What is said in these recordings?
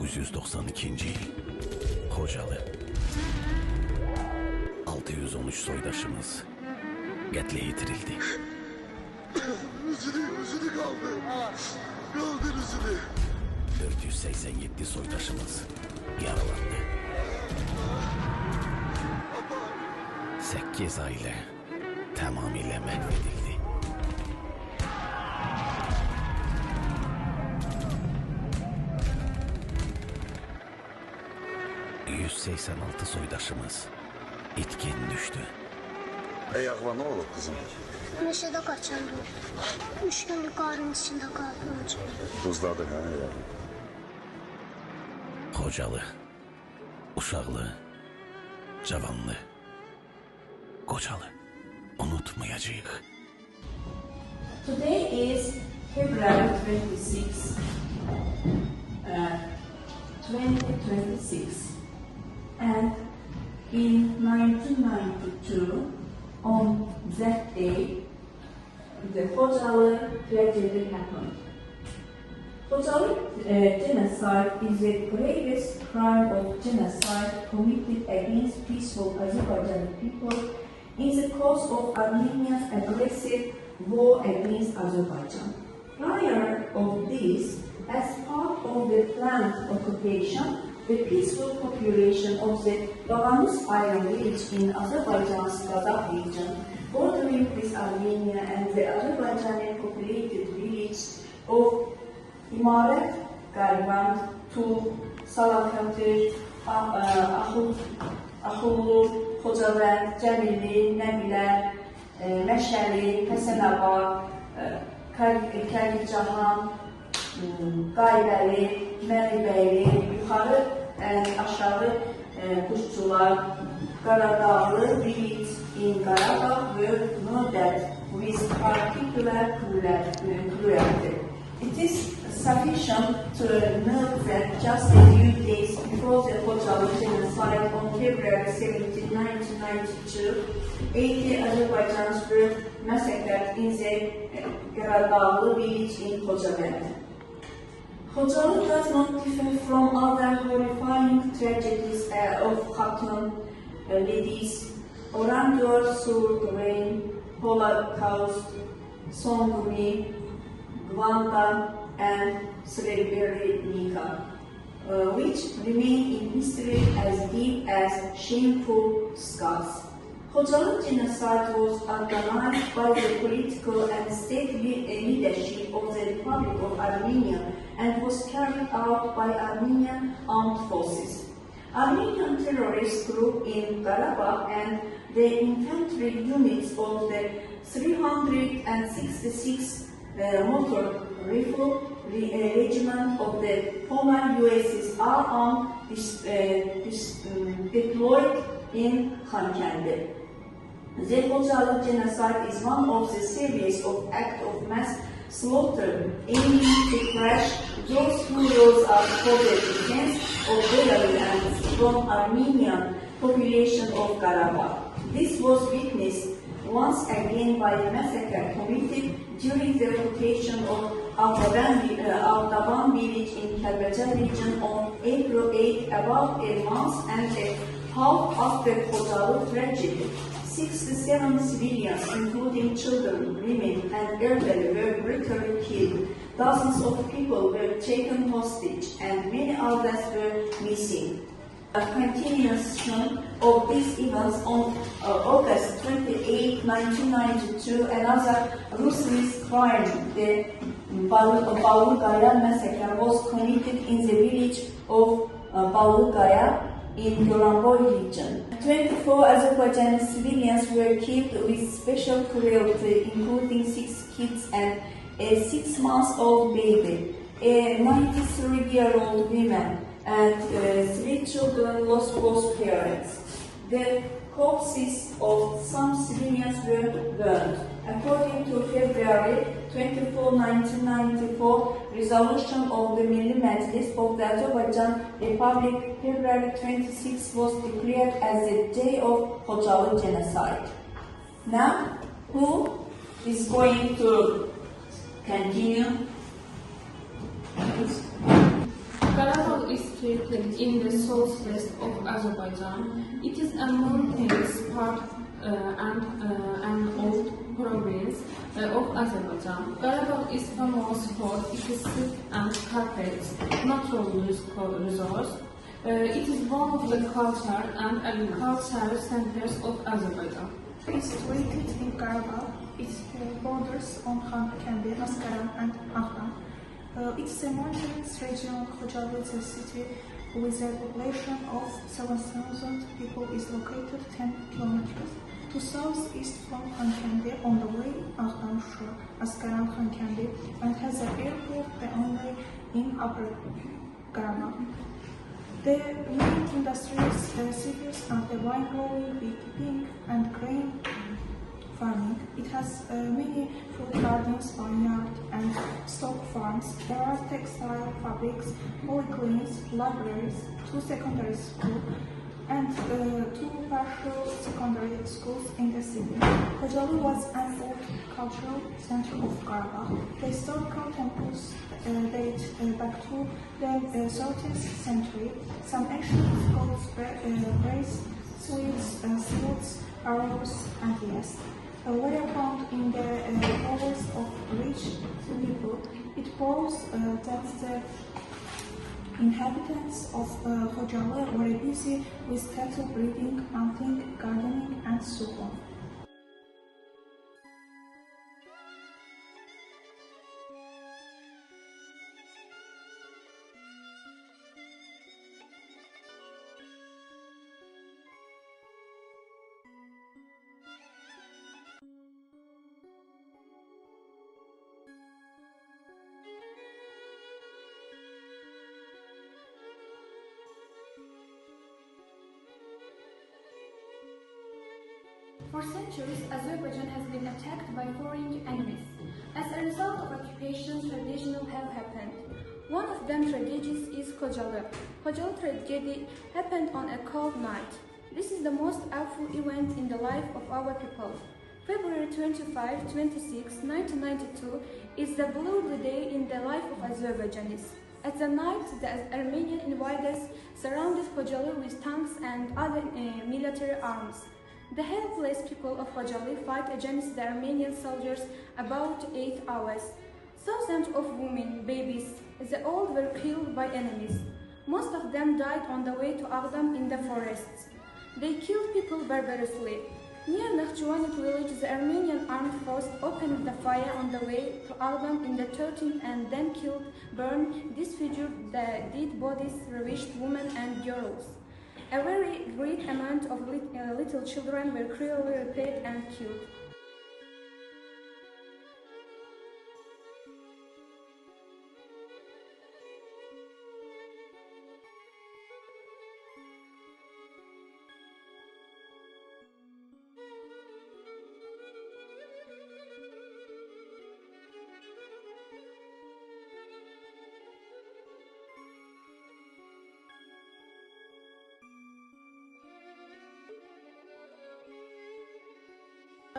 1992 yıl Khojaly 613 soydaşımız qətlə yetirildi. Üzülü kaldı. Kaldır üzülü. 487 soydaşımız yaralandı. 8 aile tamamıyla mahvedildi. ...186 soydaşımız itkin düştü. Ayakla ne olur kızım? Neşede kaçandı. 3 günlük karın içinde kaldım hocam. Tuzladı ha ya. Khojaly, uşaqlı, cavanlı, qocalı unutmayacağıq. Today is February 2026, and in 1992, on that day, the Khojaly tragedy happened. Khojaly genocide is the greatest crime of genocide committed against peaceful Azerbaijani people in the course of Armenia's aggressive war against Azerbaijan. Prior of this, as part of the planned occupation, the peaceful population of the Baganus Island village in Azerbaijan's Kazakh region, bordering with Armenia, and the Azerbaijani populated village of İmaret, Gariband, Tu, Salakatır, Ahullu, Khojaly, Cəmili, Nəbilər, Məşəli, Həsənabad, Kərkicahan, Qaybəli, Məlibəyli, yuxarı, aşağı Quşçular, Qaradağlı, village in Qarabağ were noted with particular cruelty. It is sufficient to note that just a few days before the Khojaly genocide on February 17, 1992, 80 Azerbaijans were massacred in the Qaradağlı village in Khojaly. Khojaly does not differ from other horrifying tragedies of Khatun, Lidis, Orandur-sur-Glane, Holocaust, Songumi, Gwanda, and Srebrenica, which remain in history as deep as shameful scars. Khojaly genocide was organized by the political and state leadership of the Republic of Armenia and was carried out by Armenian armed forces. Armenian terrorist group in Karabakh and the infantry units of the 366 Motor Rifle Regiment of the former USSR armed deployed in Khankendi. The Khojaly genocide is one of the series of acts of mass slaughter aiming to crush those who rose up for the defense of Khojaly and from Armenian population of Karabakh. This was witnessed once again by a massacre committed during the occupation of Altaban village in Kəlbəcər region on April 8, about a month and a half after Khojaly tragedy. 67 civilians, including children, women, and elderly, were brutally killed. Dozens of people were taken hostage, and many others were missing. A continuation of these events on August 28, 1992, another ruthless crime, the Balugaya massacre, was committed in the village of Balugaya in Goranboy region. 24 Azerbaijani civilians were killed with special cruelty, including 6 kids and a 6-month-old baby, a 93-year-old woman, and 3 children lost both parents. The corpses of some civilians were burned. According to February 24, 1994 resolution of the Milli Meclis of the Azerbaijan Republic, February 26 was declared as the day of Khojaly genocide. Now, who is going to continue? Karabakh is situated in the southwest of Azerbaijan. It is a mountainous part and an old province of Azerbaijan. Karabakh is famous for its silk and carpet natural resource. It is one of the cultural and agricultural centers of Azerbaijan. It is situated in Karabakh. It borders on Khojaly, Massacre and Aghdan. It's a mountainous region. Khojaly, the city with a population of 7,000 people, is located 10 kilometers to southeast from Khojaly on the way Aghdan shore, Askaran Khojaly, and has an airport the only in Upper Karabakh. The main industries sectors are the wine growing, beekeeping, and grain farming. It has many fruit gardens, vineyards, and stock farms. There are textile fabrics, polyclinics, libraries, 2 secondary schools, and 2 partial secondary schools in the city. Khojaly was an old cultural center of Karabakh. The historical temples date back to the 13th century. Some ancient gods raised sweets, swords, arrows, and yes, were found in the bowels of rich people. It proves that the inhabitants of Khojaly were busy with cattle breeding, hunting, gardening, and so on. For centuries, Azerbaijan has been attacked by foreign enemies. As a result of occupation, tragedies have happened. One of them tragedies is Khojaly. Khojaly tragedy happened on a cold night. This is the most awful event in the life of our people. February 25, 26, 1992 is the bloody day in the life of Azerbaijanis. At the night, the Armenian invaders surrounded Khojaly with tanks and other military arms. The helpless people of Khojaly fight against the Armenian soldiers about 8 hours. Thousands of women, babies, the old were killed by enemies. Most of them died on the way to Aghdan in the forests. They killed people barbarously. Near Nakhchivanlik village, the Armenian armed force opened the fire on the way to Aghdan in the 13th and then killed, burned, disfigured the dead bodies, ravished women and girls. A very great amount of little children were cruelly raped and killed.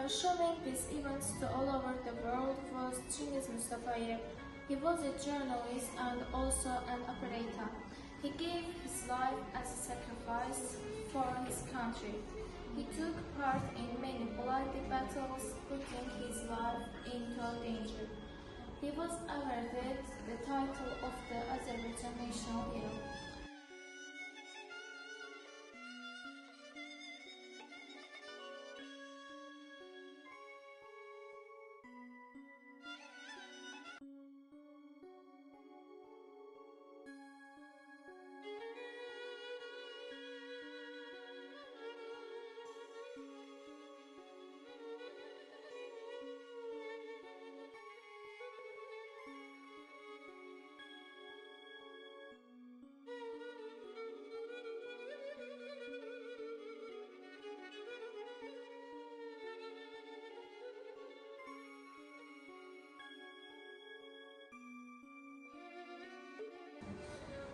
Showing these events to all over the world was Cengiz Mustafayev. He was a journalist and also an operator. He gave his life as a sacrifice for his country. He took part in many bloody battles, putting his life into danger. He was awarded the title of the Azerbaijan National Hero.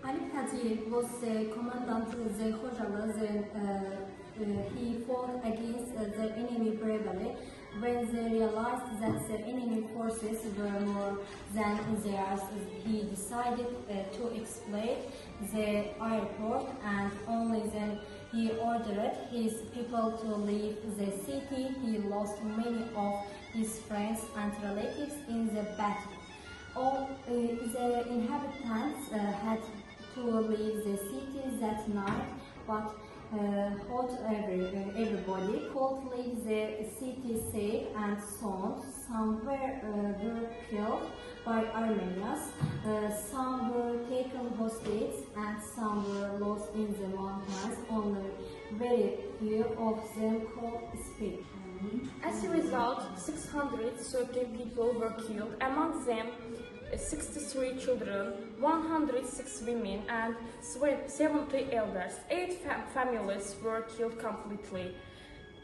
Ali Tajiyev was the commandant of the Khojaly. He fought against the enemy bravely When they realized that the enemy forces were more than theirs, he decided to exploit the airport, and only then he ordered his people to leave the city. He lost many of his friends and relatives in the battle. All the inhabitants had to leave the city that night, but everybody could leave the city safe and sound. Some were killed by Armenians, some were taken hostage, and some were lost in the mountains. Only very few of them could speak. As a result, 630 people were killed, among them 63 children, 106 women, and 70 elders. 8 families were killed completely.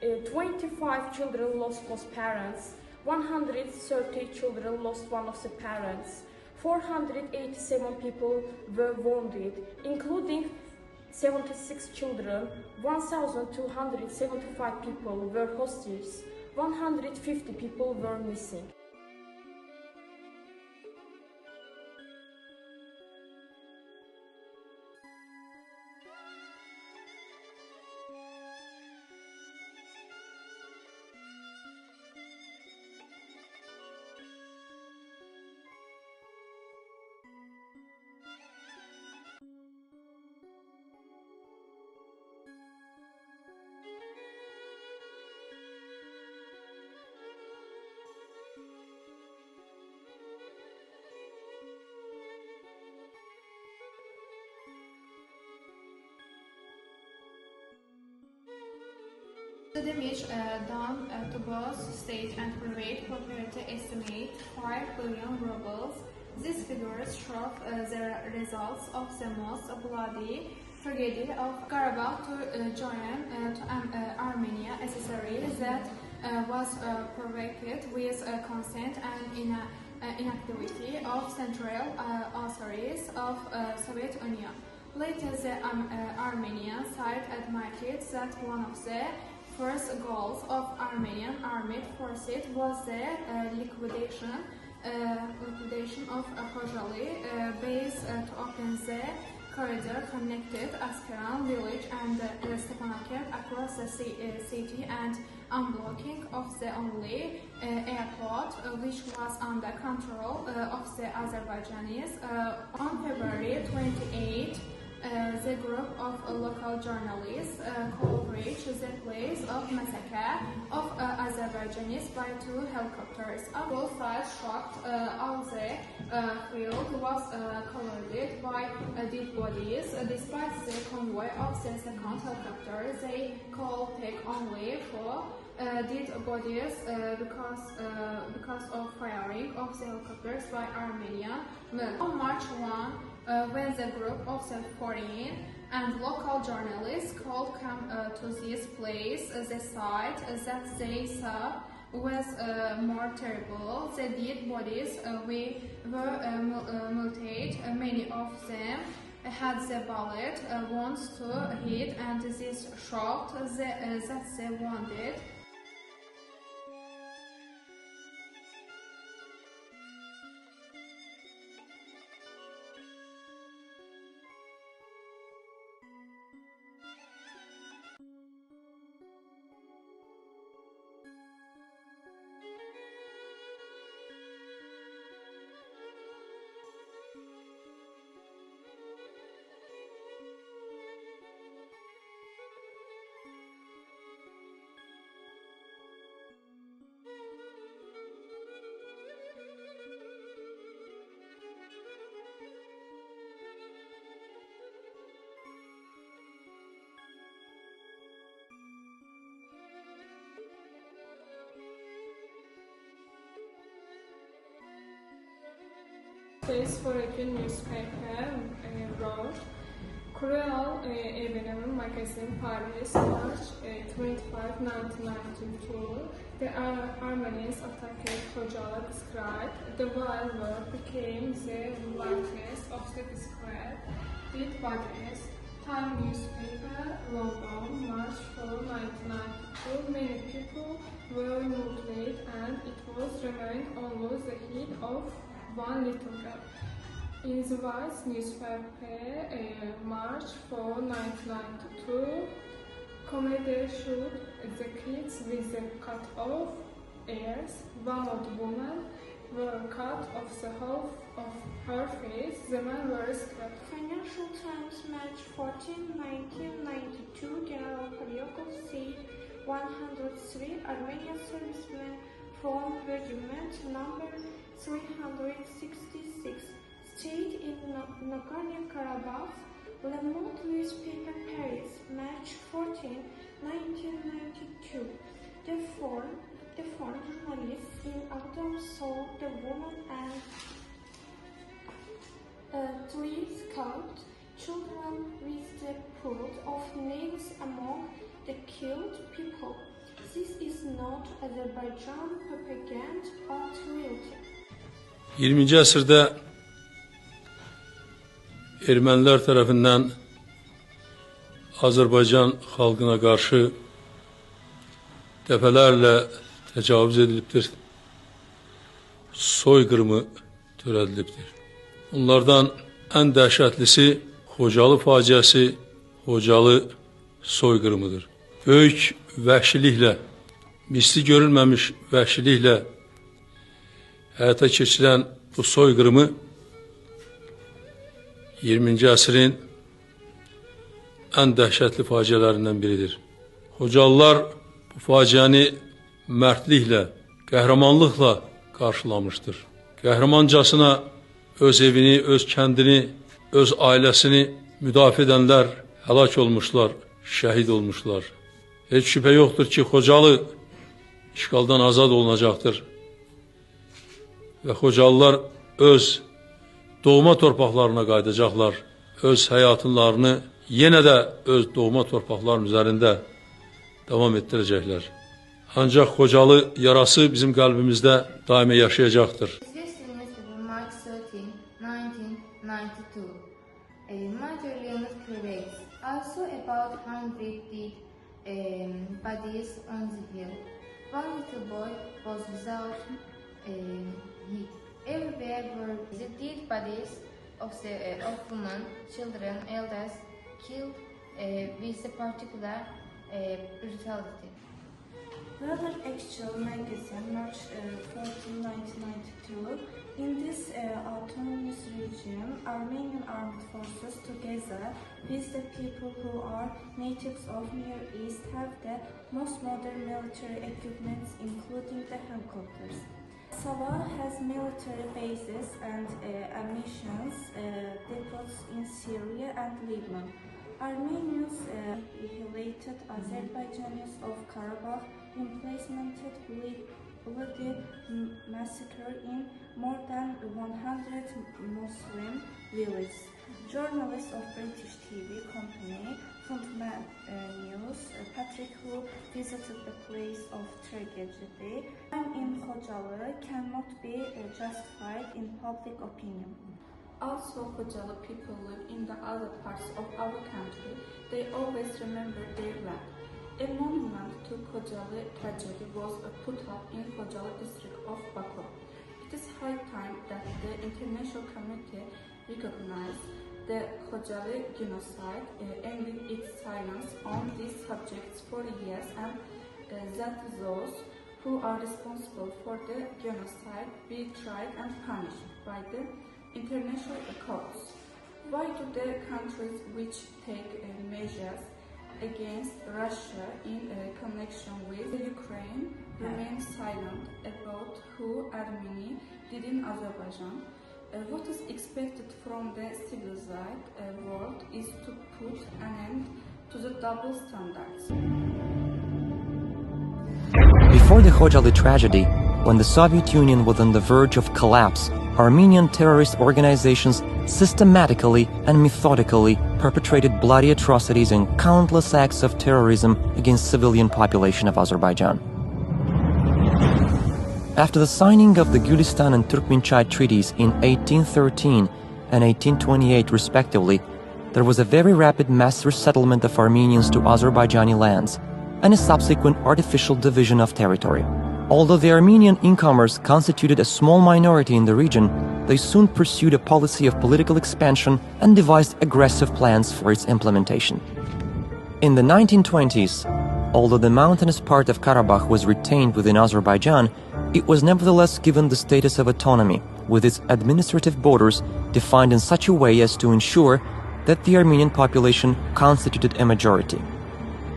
25 children lost both parents. 130 children lost one of the parents. 487 people were wounded, including 76 children. 1,275 people were hostages. 150 people were missing. The damage done to both state and private property estimate 5 billion rubles. These figures show the results of the most bloody tragedy of Karabakh to join to Armenia SSR that was provoked with consent and inactivity of central authorities of Soviet Union. Later, the Armenian side admitted that one of the first goals of Armenian armed forces was the liquidation of Khojaly base to open the corridor connected Askeran village and Stepanakert across the city and unblocking of the only airport which was under control of the Azerbaijanis. On February 28, the group of local journalists coverage the place of massacre of Azerbaijanis by 2 helicopters. Both sides shocked. All the field was covered by dead bodies. Despite the convoy of the second helicopter, they could take only 4 dead bodies because of firing of the helicopters by Armenia. On March 1, when the group of the foreign and local journalists could come to this place, the sight that they saw was more terrible. The dead bodies were mutilated. Many of them had the bullet wounds to head, and this showed that they wounded. This foreign newspaper wrote, Cruel Evening magazine Paris, March 25, 1992. The Armenians attacked Khojaly described the wild world became the largest of the described dead bodies. Time newspaper logo, March 4, 1992. Many people were motivated and it was remained almost the heat of one little girl. In the Vice newspaper, March 4, 1992, comedy showed the kids with the cut off ears. One of the women were cut off the half of her face. The men were scrapped. Financial Times, March 14, 1992, General Polyakov said 103 Armenian servicemen from regiment number 366 stayed in Nagorno-Karabakh. Le Monde newspaper, Paris, March 14, 1992. The four journalists in autumn saw the woman and three scalped children with the pool of names among the killed people. This is not Azerbaijan propaganda but reality. 20. əsrdə ermənilər tərəfindən Azərbaycan xalqına qarşı dəfələrlə təcavüz edilibdir, soyqırımı törədilibdir. Onlardan ən dəhşətlisi Xojalı faciəsi, Xojalı soyqırımıdır. Böyük vəhşiliklə, misli görülməmiş vəhşiliklə həyata keçirilən bu soyqırımı 20-ci əsrin ən dəhşətli faciələrindən biridir. Xocalılar bu faciəni mərdliklə, qəhrəmanlıqla qarşılamışdır. Qəhrəmancasına öz evini, öz kəndini, öz ailəsini müdafiə edənlər həlak olmuşlar, şəhid olmuşlar. Heç şübhə yoxdur ki, Xocalı işğaldan azad olunacaqdır. Və Xocalılar öz doğma torpaqlarına qayıdacaqlar, öz həyatlarını yenə də öz doğma torpaqların üzərində davam etdirəcəklər. Ancaq Xocalı yarası bizim qəlbimizdə daimə yaşayacaqdır. March 13, 1992. A major illness prevails. Also about 100 dead bodies on the hill. One little boy was without heat. Everywhere were the dead bodies of women, children, elders killed with a particular brutality. Weather Actual magazine, March 14, 1992. In this autonomous region, Armenian armed forces, together with the people who are natives of Near East, have the most modern military equipment, including the helicopters. Sava has military bases and ammunition depots in Syria and Lebanon. Armenians annihilated Azerbaijanis of Karabakh, implemented bloody massacre in more than 100 Muslim villages. Journalist of British TV company Frontman News, Patrick, who visited the place of tragedy, and in Khojaly cannot be justified in public opinion. Also, Khojaly people live in the other parts of our country. They always remember their land. A monument to Khojaly tragedy was put up in Khojaly district of Baku. It is high time that the international community recognize the Khojaly genocide, ending its silence on these subjects for years, and that those who are responsible for the genocide be tried and punished by the international courts. Why do the countries which take measures against Russia in connection with Ukraine remain silent about who Armenia did in Azerbaijan? What is expected from the civilized world is to put an end to the double standards. Before the Khojaly tragedy, when the Soviet Union was on the verge of collapse, Armenian terrorist organizations systematically and methodically perpetrated bloody atrocities and countless acts of terrorism against civilian population of Azerbaijan. After the signing of the Gulistan and Turkmenchay treaties in 1813 and 1828 respectively, there was a very rapid mass resettlement of Armenians to Azerbaijani lands and a subsequent artificial division of territory. Although the Armenian incomers constituted a small minority in the region, they soon pursued a policy of political expansion and devised aggressive plans for its implementation. In the 1920s, although the mountainous part of Karabakh was retained within Azerbaijan, it was nevertheless given the status of autonomy, with its administrative borders defined in such a way as to ensure that the Armenian population constituted a majority.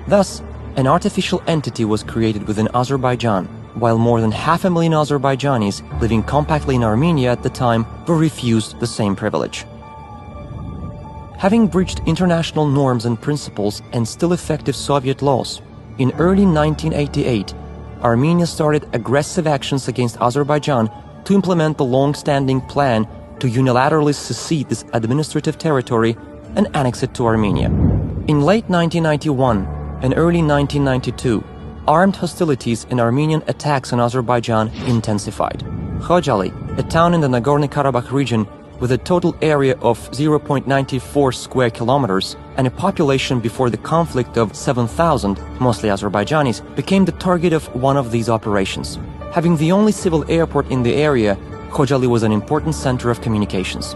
Thus, an artificial entity was created within Azerbaijan, while more than 500,000 Azerbaijanis living compactly in Armenia at the time were refused the same privilege. Having breached international norms and principles and still effective Soviet laws, in early 1988, Armenia started aggressive actions against Azerbaijan to implement the long-standing plan to unilaterally secede this administrative territory and annex it to Armenia. In late 1991 and early 1992, armed hostilities and Armenian attacks on Azerbaijan intensified. Khojaly, a town in the Nagorno-Karabakh region with a total area of 0.94 square kilometers and a population before the conflict of 7,000, mostly Azerbaijanis, became the target of one of these operations. Having the only civil airport in the area, Khojaly was an important center of communications.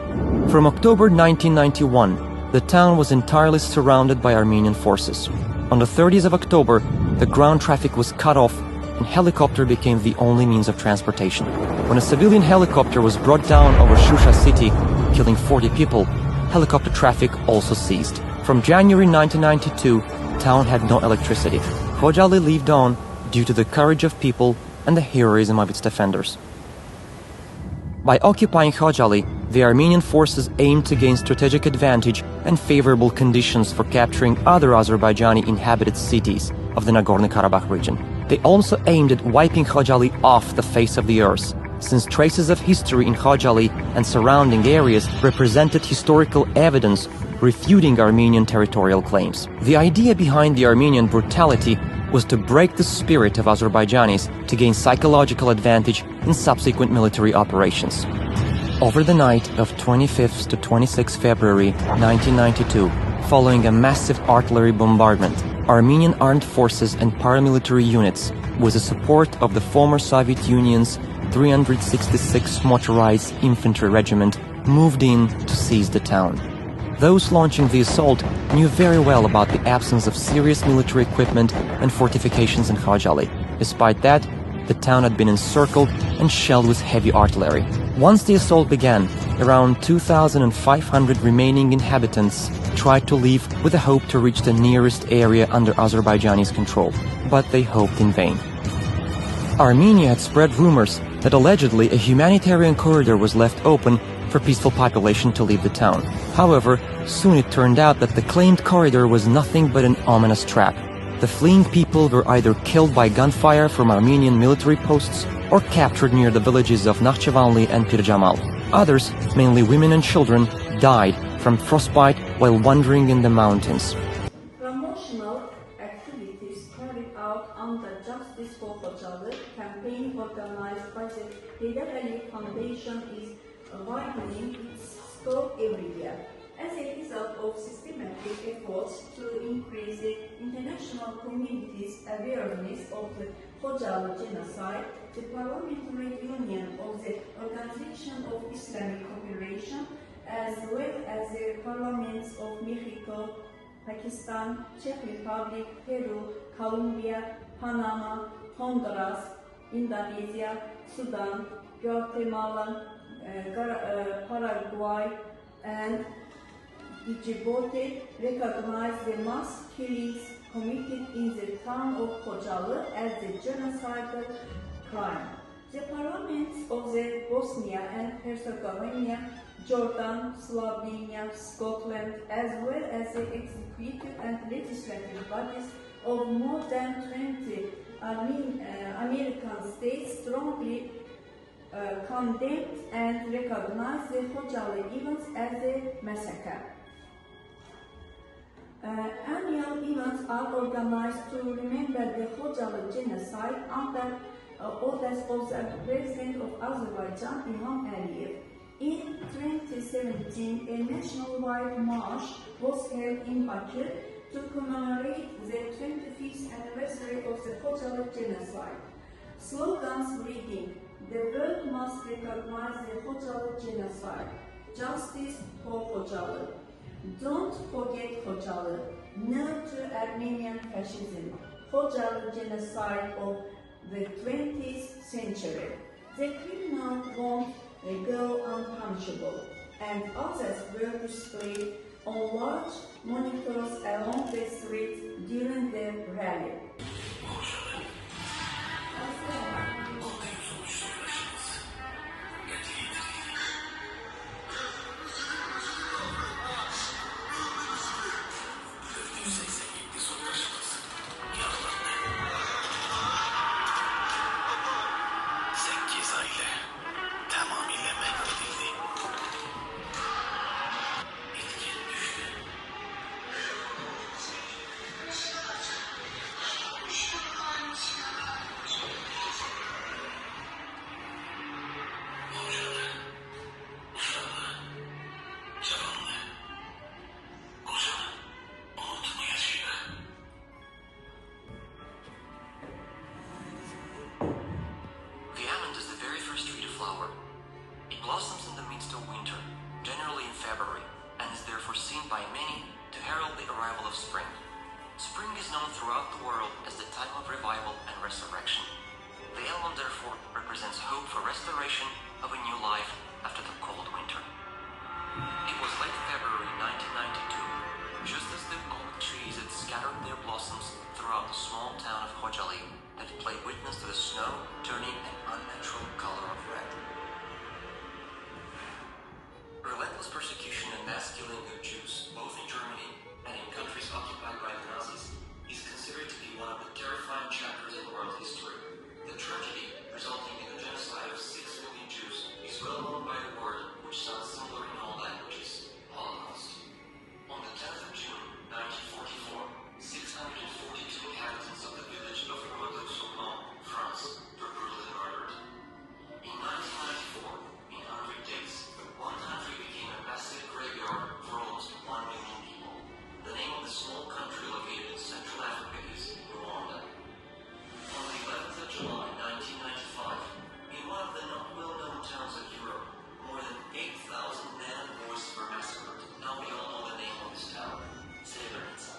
From October 1991, the town was entirely surrounded by Armenian forces. On the 30th of October, the ground traffic was cut off and helicopter became the only means of transportation. When a civilian helicopter was brought down over Shusha city, killing 40 people, helicopter traffic also ceased. From January 1992, the town had no electricity. Khojaly lived on due to the courage of people and the heroism of its defenders. By occupying Khojaly, the Armenian forces aimed to gain strategic advantage and favorable conditions for capturing other Azerbaijani inhabited cities of the Nagorno-Karabakh region. They also aimed at wiping Khojaly off the face of the earth, since traces of history in Khojaly and surrounding areas represented historical evidence refuting Armenian territorial claims. The idea behind the Armenian brutality was to break the spirit of Azerbaijanis to gain psychological advantage in subsequent military operations. Over the night of 25th to 26th February 1992, following a massive artillery bombardment, Armenian armed forces and paramilitary units, with the support of the former Soviet Union's 366th Motorized Infantry Regiment, moved in to seize the town. Those launching the assault knew very well about the absence of serious military equipment and fortifications in Khojaly. Despite that, the town had been encircled and shelled with heavy artillery. Once the assault began, around 2,500 remaining inhabitants tried to leave with the hope to reach the nearest area under Azerbaijani's control, but they hoped in vain. Armenia had spread rumors that allegedly a humanitarian corridor was left open for peaceful population to leave the town. However, soon it turned out that the claimed corridor was nothing but an ominous trap. The fleeing people were either killed by gunfire from Armenian military posts or captured near the villages of Nakhchivanli and Pirjamal. Others, mainly women and children, died from frostbite while wandering in the mountains. Promotional activities carried out under Justice for Khojaly campaign organized by the Khojaly Foundation is widening its scope every year. As a result of systematic efforts to increase the international community's awareness of the Khojaly genocide, the Parliamentary Union of the Organization of Islamic Cooperation, as well as the parliaments of Mexico, Pakistan, Czech Republic, Peru, Colombia, Panama, Honduras, Indonesia, Sudan, Guatemala, Paraguay, and Djibouti recognized the mass killings committed in the town of Khojaly as a genocidal crime. The parliaments of the Bosnia and Herzegovina, Jordan, Slovenia, Scotland, as well as the executive and legislative bodies of more than 20 American states strongly condemned and recognized the Khojaly events as a massacre. Annual events are organized to remember the Khojaly genocide under orders of the President of Azerbaijan, Ilham Aliyev. In 2017, 2017, a nationwide march was held in Baku to commemorate the 25th anniversary of the Khojaly genocide. Slogans reading, "The world must recognize the Khojaly genocide. Justice for Khojaly. Don't forget Khojaly. No to Armenian fascism. Khojaly genocide of the 20th century. The criminal won't go unpunishable," and others were displayed on large monitors along the streets during the rally. Blossoms in the midst of winter, generally in February, and is therefore seen by many to herald the arrival of spring. Spring is known throughout the world as the time of revival and resurrection. The emblem therefore represents hope for restoration of a new life after the cold winter. It was late February 1992, just as the olive trees had scattered their blossoms throughout the small town of Khojaly, that played witness to the snow turning an unnatural color of red. Relentless persecution and mass killing of Jews, both in Germany and in countries occupied by the Nazis, is considered to be one of the terrifying chapters in world history. The tragedy, resulting in the genocide of 6 million Jews, is well known by the word which sounds similar in all languages: Holocaust. On the 10th of June 1944, 642 inhabitants of the village of Khojaly, France, were brutally murdered. In 1994, in 100 days, one country became a massive graveyard for almost 1 million people. The name of the small country located in Central Africa is Rwanda. On the 11th of July 1995, in one of the not well-known towns of Europe, more than 8,000 men and boys were massacred. Now we all know the name of this town, Srebrenica.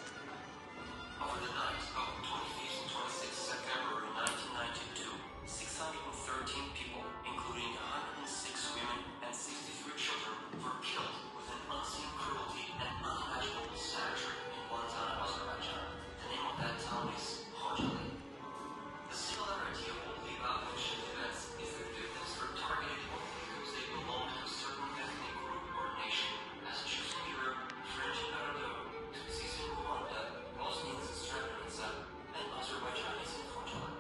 Over the night of 25th and 26th of February 1992, 613 people, including 106 women and 63 children, were killed with an unseen cruelty and unimaginable savagery in one town of Azerbaijan. The name of that town is Khojaly. The similarity of all the above-mentioned events is that victims were targeted only because they belonged to a certain ethnic group or nation, as Jews in Europe, French in Aragon, Tutsis in Rwanda, Bosnians in Srebrenica, and Azerbaijanis in Khojaly.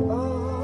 Oh